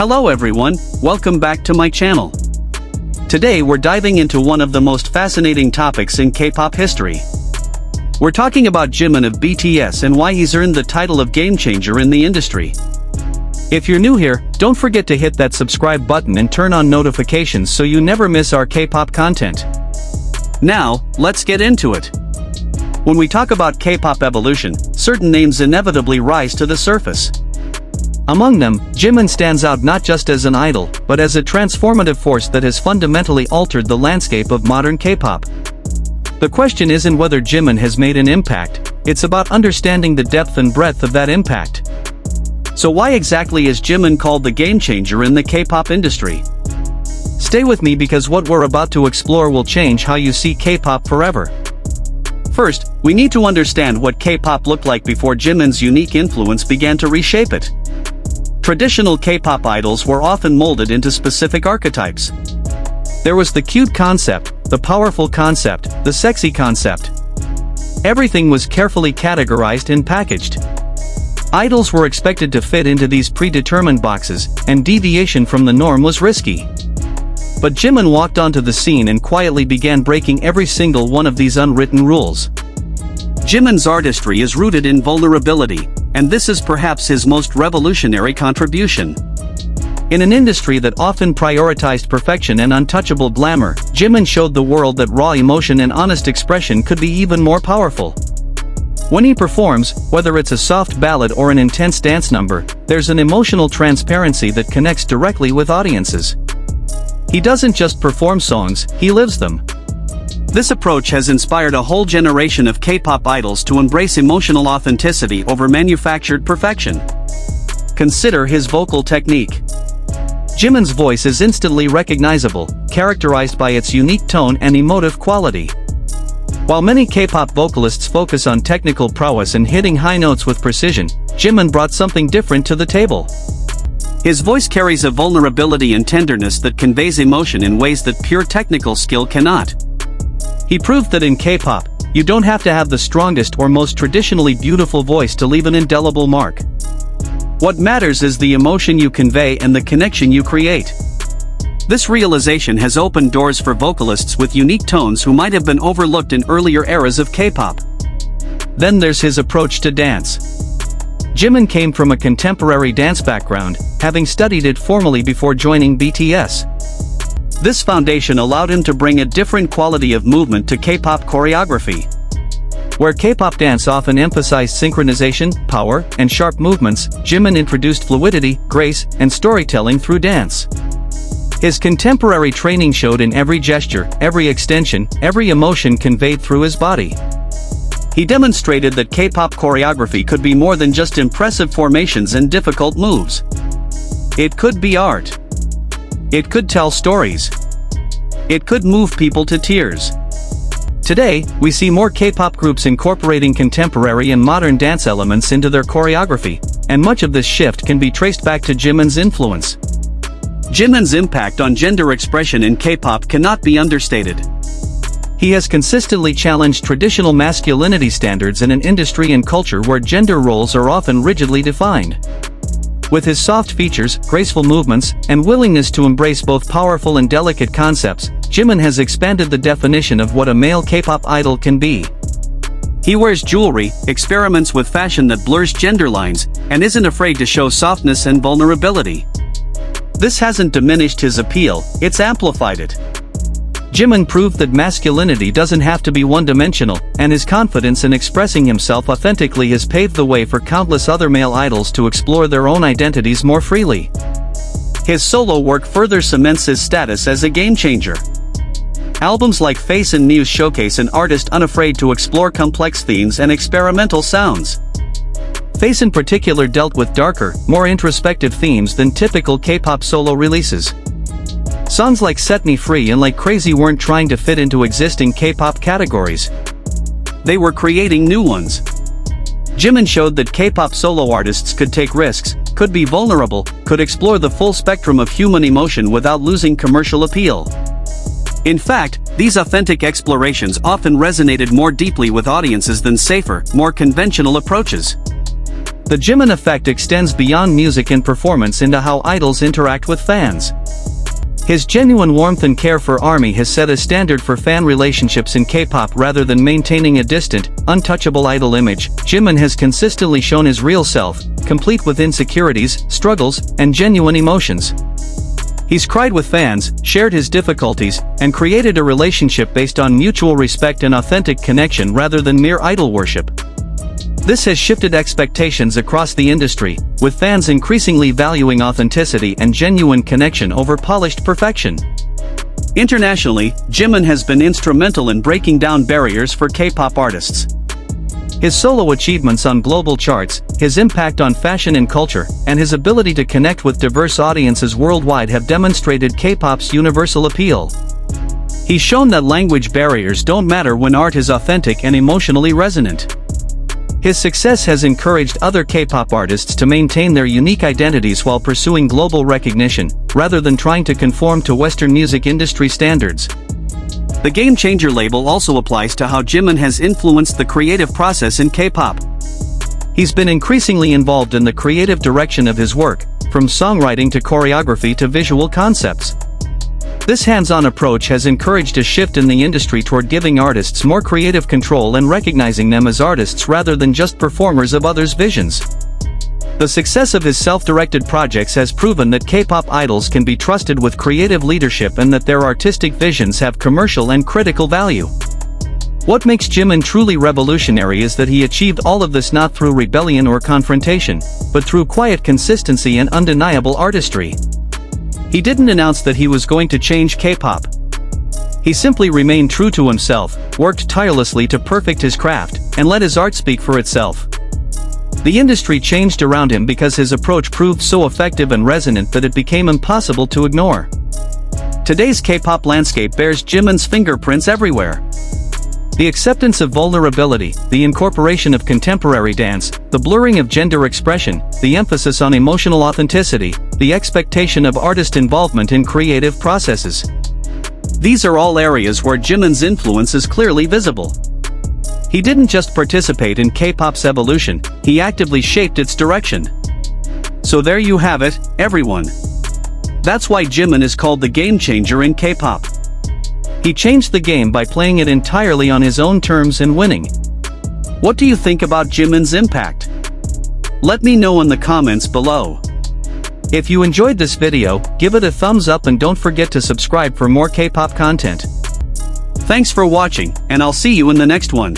Hello everyone, welcome back to my channel. Today we're diving into one of the most fascinating topics in K-pop history. We're talking about Jimin of BTS and why he's earned the title of game changer in the industry. If you're new here, don't forget to hit that subscribe button and turn on notifications so you never miss our K-pop content. Now, let's get into it. When we talk about K-pop evolution, certain names inevitably rise to the surface. Among them, Jimin stands out not just as an idol, but as a transformative force that has fundamentally altered the landscape of modern K-pop. The question isn't whether Jimin has made an impact, it's about understanding the depth and breadth of that impact. So why exactly is Jimin called the game changer in the K-pop industry? Stay with me because what we're about to explore will change how you see K-pop forever. First, we need to understand what K-pop looked like before Jimin's unique influence began to reshape it. Traditional K-pop idols were often molded into specific archetypes. There was the cute concept, the powerful concept, the sexy concept. Everything was carefully categorized and packaged. Idols were expected to fit into these predetermined boxes, and deviation from the norm was risky. But Jimin walked onto the scene and quietly began breaking every single one of these unwritten rules. Jimin's artistry is rooted in vulnerability, and this is perhaps his most revolutionary contribution. In an industry that often prioritized perfection and untouchable glamour, Jimin showed the world that raw emotion and honest expression could be even more powerful. When he performs, whether it's a soft ballad or an intense dance number, there's an emotional transparency that connects directly with audiences. He doesn't just perform songs, he lives them. This approach has inspired a whole generation of K-pop idols to embrace emotional authenticity over manufactured perfection. Consider his vocal technique. Jimin's voice is instantly recognizable, characterized by its unique tone and emotive quality. While many K-pop vocalists focus on technical prowess and hitting high notes with precision, Jimin brought something different to the table. His voice carries a vulnerability and tenderness that conveys emotion in ways that pure technical skill cannot. He proved that in K-pop, you don't have to have the strongest or most traditionally beautiful voice to leave an indelible mark. What matters is the emotion you convey and the connection you create. This realization has opened doors for vocalists with unique tones who might have been overlooked in earlier eras of K-pop. Then there's his approach to dance. Jimin came from a contemporary dance background, having studied it formally before joining BTS. This foundation allowed him to bring a different quality of movement to K-pop choreography. Where K-pop dance often emphasized synchronization, power, and sharp movements, Jimin introduced fluidity, grace, and storytelling through dance. His contemporary training showed in every gesture, every extension, every emotion conveyed through his body. He demonstrated that K-pop choreography could be more than just impressive formations and difficult moves. It could be art. It could tell stories. It could move people to tears. Today, we see more K-pop groups incorporating contemporary and modern dance elements into their choreography, and much of this shift can be traced back to Jimin's influence. Jimin's impact on gender expression in K-pop cannot be understated. He has consistently challenged traditional masculinity standards in an industry and culture where gender roles are often rigidly defined. With his soft features, graceful movements, and willingness to embrace both powerful and delicate concepts, Jimin has expanded the definition of what a male K-pop idol can be. He wears jewelry, experiments with fashion that blurs gender lines, and isn't afraid to show softness and vulnerability. This hasn't diminished his appeal, it's amplified it. Jimin proved that masculinity doesn't have to be one-dimensional, and his confidence in expressing himself authentically has paved the way for countless other male idols to explore their own identities more freely. His solo work further cements his status as a game changer. Albums like Face and Muse showcase an artist unafraid to explore complex themes and experimental sounds. Face in particular dealt with darker, more introspective themes than typical K-pop solo releases. Songs like Set Me Free and Like Crazy weren't trying to fit into existing K-pop categories. They were creating new ones. Jimin showed that K-pop solo artists could take risks, could be vulnerable, could explore the full spectrum of human emotion without losing commercial appeal. In fact, these authentic explorations often resonated more deeply with audiences than safer, more conventional approaches. The Jimin effect extends beyond music and performance into how idols interact with fans. His genuine warmth and care for ARMY has set a standard for fan relationships in K-pop. Rather than maintaining a distant, untouchable idol image, Jimin has consistently shown his real self, complete with insecurities, struggles, and genuine emotions. He's cried with fans, shared his difficulties, and created a relationship based on mutual respect and authentic connection rather than mere idol worship. This has shifted expectations across the industry, with fans increasingly valuing authenticity and genuine connection over polished perfection. Internationally, Jimin has been instrumental in breaking down barriers for K-pop artists. His solo achievements on global charts, his impact on fashion and culture, and his ability to connect with diverse audiences worldwide have demonstrated K-pop's universal appeal. He's shown that language barriers don't matter when art is authentic and emotionally resonant. His success has encouraged other K-pop artists to maintain their unique identities while pursuing global recognition, rather than trying to conform to Western music industry standards. The Game Changer label also applies to how Jimin has influenced the creative process in K-pop. He's been increasingly involved in the creative direction of his work, from songwriting to choreography to visual concepts. This hands-on approach has encouraged a shift in the industry toward giving artists more creative control and recognizing them as artists rather than just performers of others' visions. The success of his self-directed projects has proven that K-pop idols can be trusted with creative leadership and that their artistic visions have commercial and critical value. What makes Jimin truly revolutionary is that he achieved all of this not through rebellion or confrontation, but through quiet consistency and undeniable artistry. He didn't announce that he was going to change K-pop. He simply remained true to himself, worked tirelessly to perfect his craft, and let his art speak for itself. The industry changed around him because his approach proved so effective and resonant that it became impossible to ignore. Today's K-pop landscape bears Jimin's fingerprints everywhere. The acceptance of vulnerability, the incorporation of contemporary dance, the blurring of gender expression, the emphasis on emotional authenticity, the expectation of artist involvement in creative processes. These are all areas where Jimin's influence is clearly visible. He didn't just participate in K-pop's evolution, he actively shaped its direction. So there you have it, everyone. That's why Jimin is called the game changer in K-pop. He changed the game by playing it entirely on his own terms and winning. What do you think about Jimin's impact? Let me know in the comments below. If you enjoyed this video, give it a thumbs up and don't forget to subscribe for more K-pop content. Thanks for watching, and I'll see you in the next one.